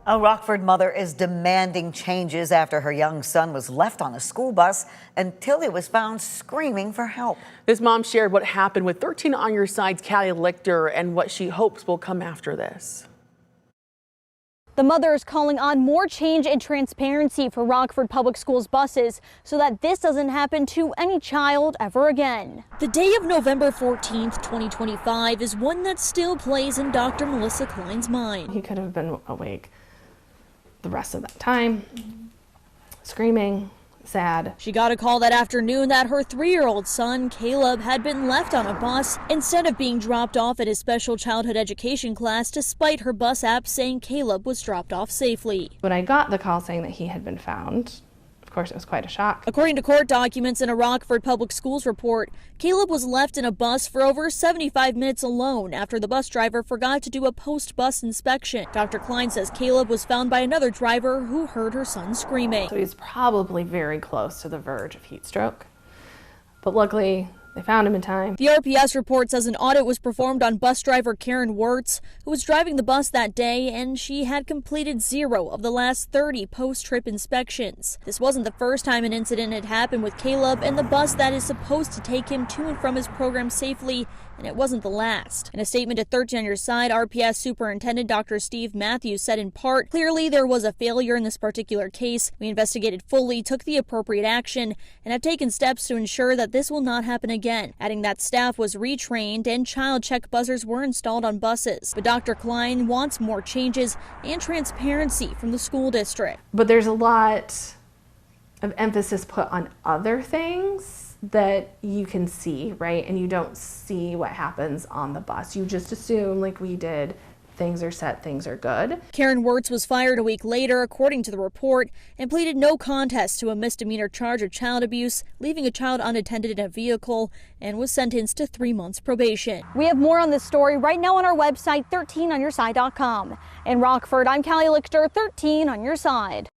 A Rockford mother is demanding changes after her young son was left on a school bus until he was found screaming for help. This mom shared what happened with 13 On Your Side's Callie Lichter and what she hopes will come after this. The mother is calling on more change and transparency for Rockford Public Schools buses so that this doesn't happen to any child ever again. The day of November 14th, 2025 is one that still plays in Dr. Melissa Kline's mind. He could have been awake the rest of that time, screaming, sad. She got a call that afternoon that her 3-year-old son, Caleb, had been left on a bus instead of being dropped off at his special childhood education class, despite her bus app saying Caleb was dropped off safely. When I got the call saying that he had been found, of course, it was quite a shock. According to court documents in a Rockford Public Schools report, Caleb was left in a bus for over 75 minutes alone after the bus driver forgot to do a post-bus inspection. Dr. Kline says Caleb was found by another driver who heard her son screaming. So he's probably very close to the verge of heat stroke, but luckily they found him in time. The RPS report says an audit was performed on bus driver Karen Wirtz, who was driving the bus that day, and she had completed 0 of the last 30 post-trip inspections. This wasn't the first time an incident had happened with Caleb and the bus that is supposed to take him to and from his program safely, and it wasn't the last. In a statement to 13 On Your Side, RPS Superintendent Dr. Steve Matthews said in part, "Clearly there was a failure in this particular case. We investigated fully, took the appropriate action, and have taken steps to ensure that this will not happen again," adding that staff was retrained and child check buzzers were installed on buses. But Dr. Kline wants more changes and transparency from the school district. But there's a lot of emphasis put on other things that you can see, right? And you don't see what happens on the bus. You just assume, like we did, things are set, things are good. Karen Wirtz was fired a week later, according to the report, and pleaded no contest to a misdemeanor charge of child abuse, leaving a child unattended in a vehicle, and was sentenced to 3 months probation. We have more on this story right now on our website, 13onyourside.com. In Rockford, I'm Callie Lichter, 13 On Your Side.